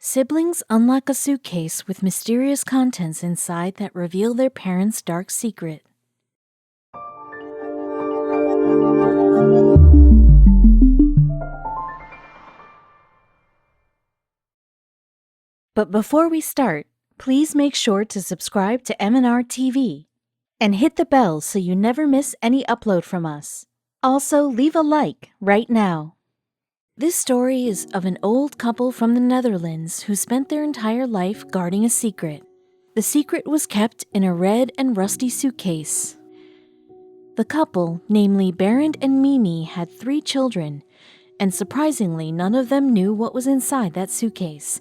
Siblings unlock a suitcase with mysterious contents inside that reveal their parents' dark secret. But before we start, please make sure to subscribe to m&rtv and hit the bell so you never miss any upload from us. Also, leave a like right now. This story is of an old couple from the Netherlands who spent their entire life guarding a secret. The secret was kept in a red and rusty suitcase. The couple, namely Barend and Mimi, had 3 children, and surprisingly, none of them knew what was inside that suitcase.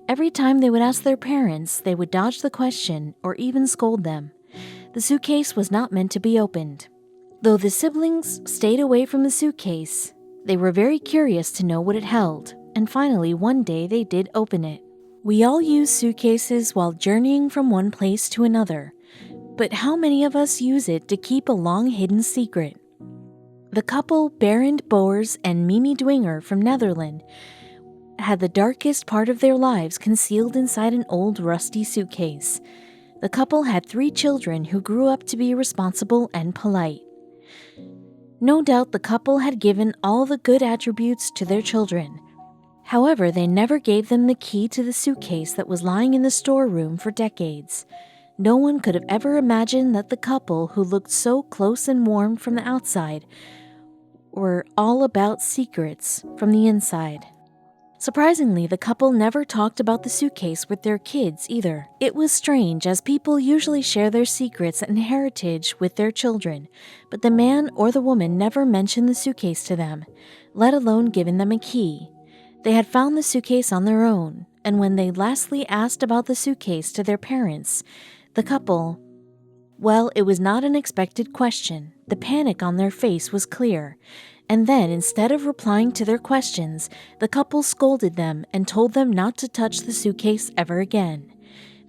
Every time they would ask their parents, they would dodge the question or even scold them. The suitcase was not meant to be opened. Though the siblings stayed away from the suitcase, they were very curious to know what it held, and finally one day they did open it. We all use suitcases while journeying from one place to another, but how many of us use it to keep a long-hidden secret? The couple Barend Boers and Mimi Dwinger from Netherlands had the darkest part of their lives concealed inside an old rusty suitcase. The couple had 3 children who grew up to be responsible and polite. No doubt the couple had given all the good attributes to their children. However, they never gave them the key to the suitcase that was lying in the storeroom for decades. No one could have ever imagined that the couple, who looked so close and warm from the outside, were all about secrets from the inside. Surprisingly, the couple never talked about the suitcase with their kids either. It was strange, as people usually share their secrets and heritage with their children, but the man or the woman never mentioned the suitcase to them, let alone given them a key. They had found the suitcase on their own, and when they lastly asked about the suitcase to their parents, the couple, well, it was not an expected question. The panic on their face was clear. And then, instead of replying to their questions, the couple scolded them and told them not to touch the suitcase ever again.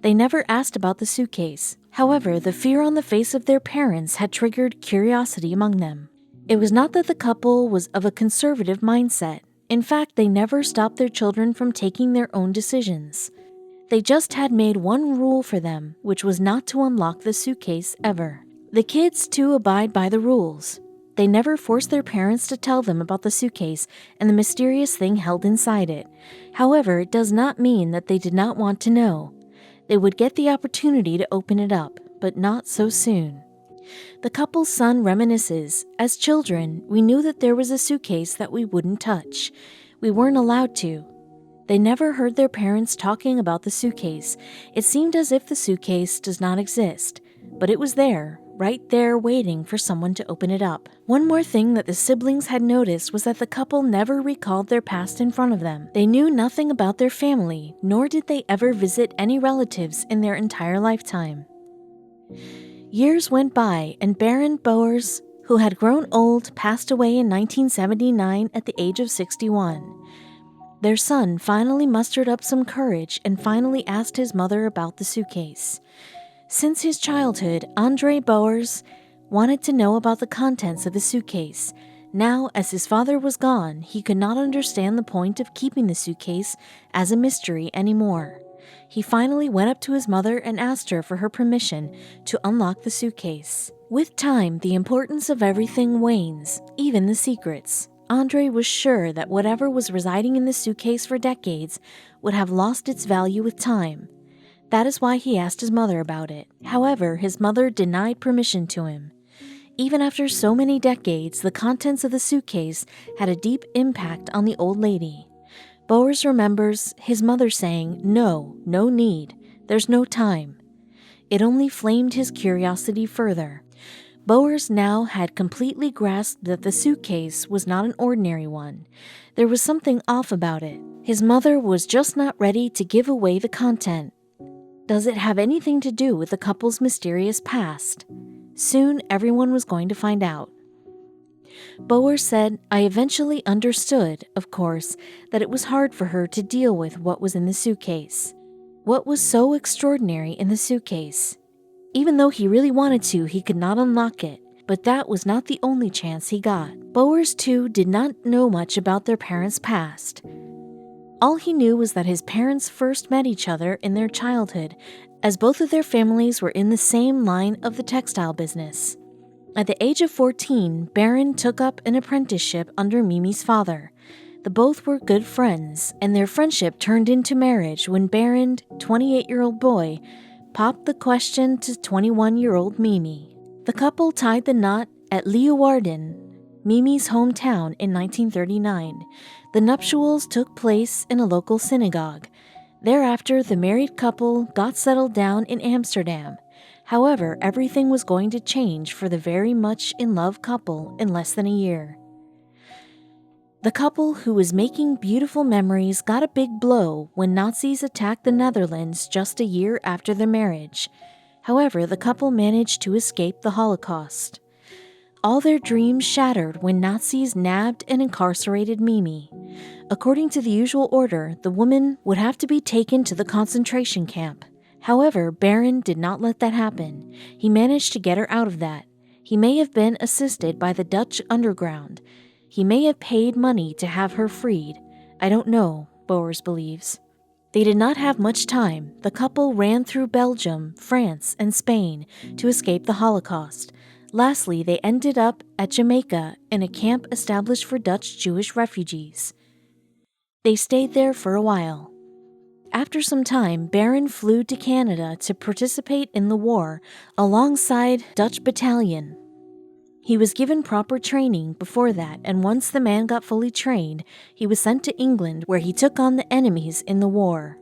They never asked about the suitcase. However, the fear on the face of their parents had triggered curiosity among them. It was not that the couple was of a conservative mindset. In fact, they never stopped their children from taking their own decisions. They just had made one rule for them, which was not to unlock the suitcase ever. The kids too abide by the rules. They never forced their parents to tell them about the suitcase and the mysterious thing held inside it. However, it does not mean that they did not want to know. They would get the opportunity to open it up, but not so soon. The couple's son reminisces, "As children, we knew that there was a suitcase that we wouldn't touch. We weren't allowed to." They never heard their parents talking about the suitcase. It seemed as if the suitcase does not exist, but it was there, right there waiting for someone to open it up. One more thing that the siblings had noticed was that the couple never recalled their past in front of them. They knew nothing about their family, nor did they ever visit any relatives in their entire lifetime. Years went by, and Barend Boers, who had grown old, passed away in 1979 at the age of 61. Their son finally mustered up some courage and finally asked his mother about the suitcase. Since his childhood, Andre Boers wanted to know about the contents of the suitcase. Now, as his father was gone, he could not understand the point of keeping the suitcase as a mystery anymore. He finally went up to his mother and asked her for her permission to unlock the suitcase. With time, the importance of everything wanes, even the secrets. Andre was sure that whatever was residing in the suitcase for decades would have lost its value with time. That is why he asked his mother about it. However, his mother denied permission to him. Even after so many decades, the contents of the suitcase had a deep impact on the old lady. Boers remembers his mother saying, "No, no need. There's no time." It only flamed his curiosity further. Boers now had completely grasped that the suitcase was not an ordinary one. There was something off about it. His mother was just not ready to give away the content. Does it have anything to do with the couple's mysterious past? Soon, everyone was going to find out. Boers said, "I eventually understood, of course, that it was hard for her to deal with what was in the suitcase. What was so extraordinary in the suitcase? Even though he really wanted to, he could not unlock it. But that was not the only chance he got." Boers, too, did not know much about their parents' past. All he knew was that his parents first met each other in their childhood, as both of their families were in the same line of the textile business. At the age of 14, Barend took up an apprenticeship under Mimi's father. The both were good friends, and their friendship turned into marriage when Barend, 28-year-old boy, popped the question to 21-year-old Mimi. The couple tied the knot at Leeuwarden, Mimi's hometown, in 1939. The nuptials took place in a local synagogue. Thereafter, the married couple got settled down in Amsterdam. However, everything was going to change for the very much in love couple in less than a year. The couple, who was making beautiful memories, got a big blow when Nazis attacked the Netherlands just a year after their marriage. However, the couple managed to escape the Holocaust. All their dreams shattered when Nazis nabbed and incarcerated Mimi. According to the usual order, the woman would have to be taken to the concentration camp. However, Barend did not let that happen. He managed to get her out of that. He may have been assisted by the Dutch underground. He may have paid money to have her freed. I don't know, Bowers believes. They did not have much time. The couple ran through Belgium, France, and Spain to escape the Holocaust. Lastly, they ended up at Jamaica in a camp established for Dutch Jewish refugees. They stayed there for a while. After some time, Barend flew to Canada to participate in the war alongside Dutch battalion. He was given proper training before that, and once the man got fully trained, he was sent to England, where he took on the enemies in the war.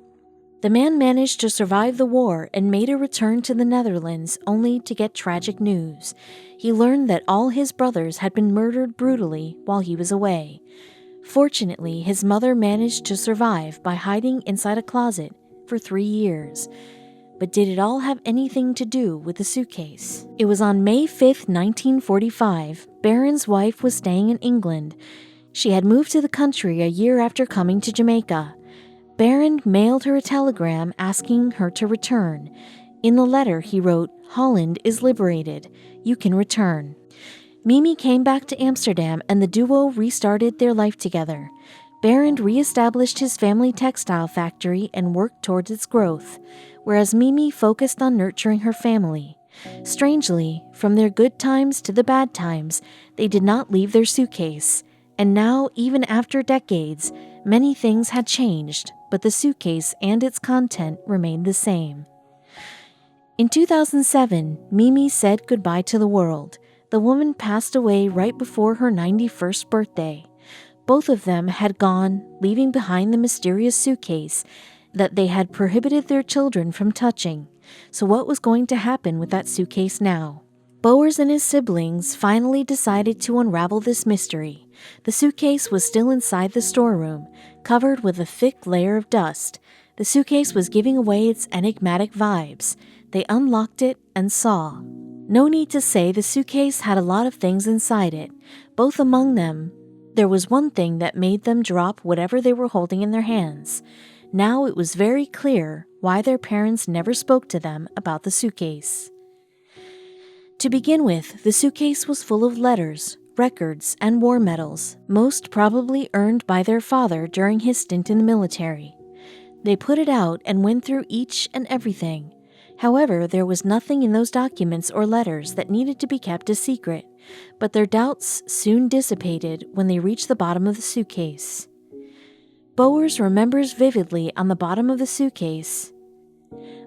The man managed to survive the war and made a return to the Netherlands, only to get tragic news. He learned that all his brothers had been murdered brutally while he was away. Fortunately, his mother managed to survive by hiding inside a closet for 3 years. But did it all have anything to do with the suitcase? It was on May 5, 1945. Barend's wife was staying in England. She had moved to the country a year after coming to Jamaica. Barend mailed her a telegram asking her to return. In the letter, he wrote, "Holland is liberated. You can return." Mimi came back to Amsterdam, and the duo restarted their life together. Barend re-established his family textile factory and worked towards its growth, whereas Mimi focused on nurturing her family. Strangely, from their good times to the bad times, they did not leave their suitcase. And now, even after decades, many things had changed, but the suitcase and its content remained the same. In 2007, Mimi said goodbye to the world. The woman passed away right before her 91st birthday. Both of them had gone, leaving behind the mysterious suitcase that they had prohibited their children from touching. So what was going to happen with that suitcase now? Bowers and his siblings finally decided to unravel this mystery. The suitcase was still inside the storeroom, covered with a thick layer of dust. The suitcase was giving away its enigmatic vibes. They unlocked it and saw. No need to say the suitcase had a lot of things inside it. Both among them, there was one thing that made them drop whatever they were holding in their hands. Now it was very clear why their parents never spoke to them about the suitcase. To begin with, the suitcase was full of letters, records, and war medals, most probably earned by their father during his stint in the military. They put it out and went through each and everything. However, there was nothing in those documents or letters that needed to be kept a secret, but their doubts soon dissipated when they reached the bottom of the suitcase. Bowers remembers vividly on the bottom of the suitcase,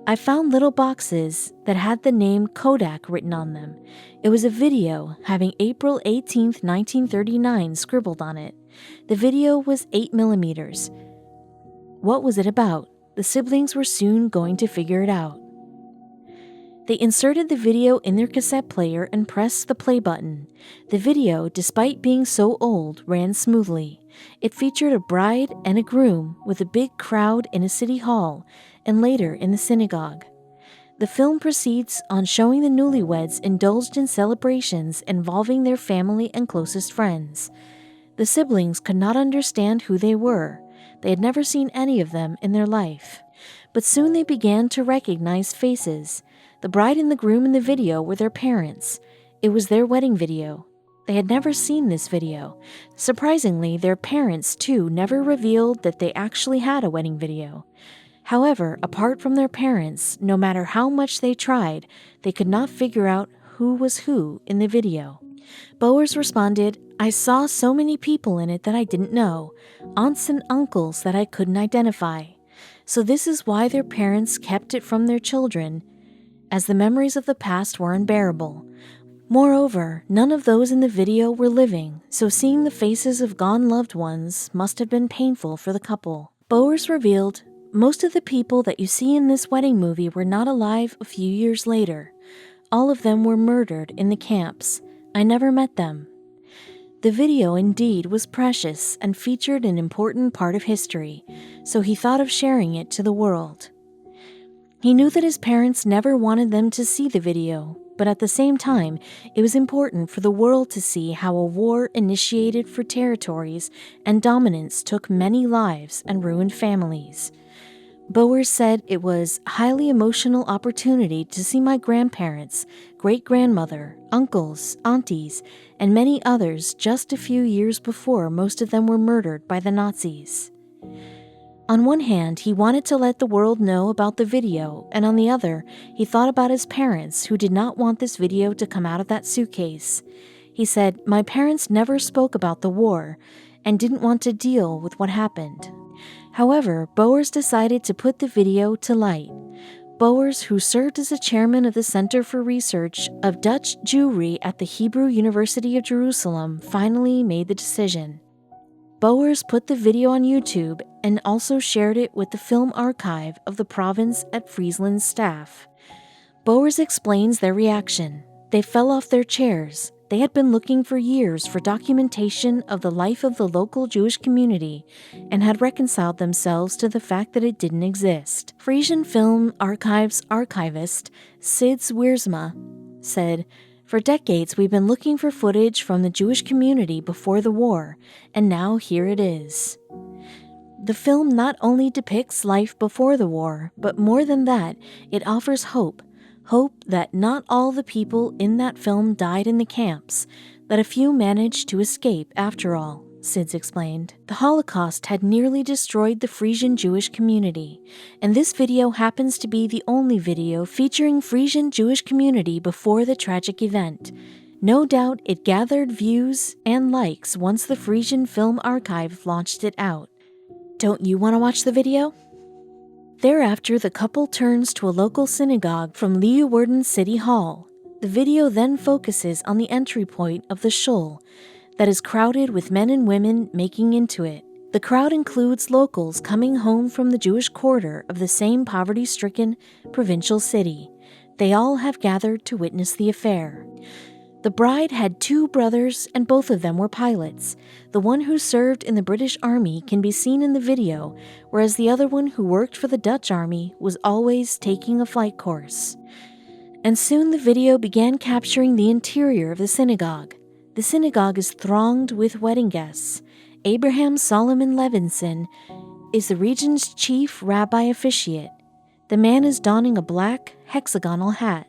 "I found little boxes that had the name Kodak written on them. It was a video having April 18, 1939 scribbled on it. The video was 8mm. What was it about? The siblings were soon going to figure it out." They inserted the video in their cassette player and pressed the play button. The video, despite being so old, ran smoothly. It featured a bride and a groom with a big crowd in a city hall and later in the synagogue. The film proceeds on showing the newlyweds indulged in celebrations involving their family and closest friends. The siblings could not understand who they were. They had never seen any of them in their life. But soon they began to recognize faces. The bride and the groom in the video were their parents. It was their wedding video. They had never seen this video. Surprisingly, their parents, too, never revealed that they actually had a wedding video. However, apart from their parents, no matter how much they tried, they could not figure out who was who in the video. Bowers responded, "I saw so many people in it that I didn't know, aunts and uncles that I couldn't identify. So this is why their parents kept it from their children, as the memories of the past were unbearable. Moreover, none of those in the video were living, so seeing the faces of gone loved ones must have been painful for the couple." Bowers revealed, "Most of the people that you see in this wedding movie were not alive a few years later. All of them were murdered in the camps. I never met them." The video indeed was precious and featured an important part of history, so he thought of sharing it to the world. He knew that his parents never wanted them to see the video, but at the same time, it was important for the world to see how a war initiated for territories and dominance took many lives and ruined families. Bowers said, "It was a highly emotional opportunity to see my grandparents, great-grandmother, uncles, aunties, and many others just a few years before most of them were murdered by the Nazis." On one hand, he wanted to let the world know about the video, and on the other, he thought about his parents who did not want this video to come out of that suitcase. He said, "My parents never spoke about the war and didn't want to deal with what happened." However, Bowers decided to put the video to light. Bowers, who served as the chairman of the Center for Research of Dutch Jewry at the Hebrew University of Jerusalem, finally made the decision. Bowers put the video on YouTube and also shared it with the film archive of the province at Friesland's staff. Bowers explains their reaction. They fell off their chairs. They had been looking for years for documentation of the life of the local Jewish community and had reconciled themselves to the fact that it didn't exist. Frisian Film Archives archivist Sid Wiersma said, "For decades we've been looking for footage from the Jewish community before the war, and now here it is." The film not only depicts life before the war, but more than that, it offers hope. Hope that not all the people in that film died in the camps, that a few managed to escape after all, Sids explained. The Holocaust had nearly destroyed the Frisian Jewish community, and this video happens to be the only video featuring Frisian Jewish community before the tragic event. No doubt it gathered views and likes once the Frisian Film Archive launched it out. Don't you want to watch the video? Thereafter, the couple turns to a local synagogue from Leeuwarden City Hall. The video then focuses on the entry point of the shul that is crowded with men and women making into it. The crowd includes locals coming home from the Jewish quarter of the same poverty-stricken provincial city. They all have gathered to witness the affair. The bride had two brothers, and both of them were pilots. The one who served in the British Army can be seen in the video, whereas the other one who worked for the Dutch Army was always taking a flight course. And soon the video began capturing the interior of the synagogue. The synagogue is thronged with wedding guests. Abraham Solomon Levinson is the region's chief rabbi officiate. The man is donning a black hexagonal hat.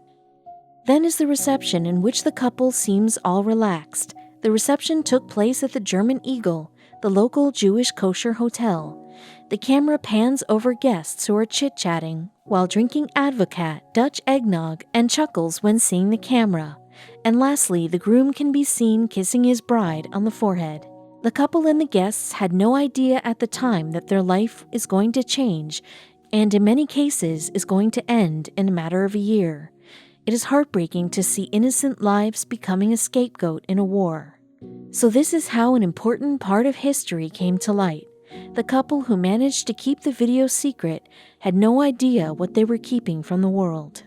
Then is the reception, in which the couple seems all relaxed. The reception took place at the German Eagle, the local Jewish kosher hotel. The camera pans over guests who are chit-chatting while drinking advocat, Dutch eggnog, and chuckles when seeing the camera. And lastly, the groom can be seen kissing his bride on the forehead. The couple and the guests had no idea at the time that their life is going to change, and in many cases is going to end in a matter of a year. It is heartbreaking to see innocent lives becoming a scapegoat in a war. So this is how an important part of history came to light. The couple who managed to keep the video secret had no idea what they were keeping from the world.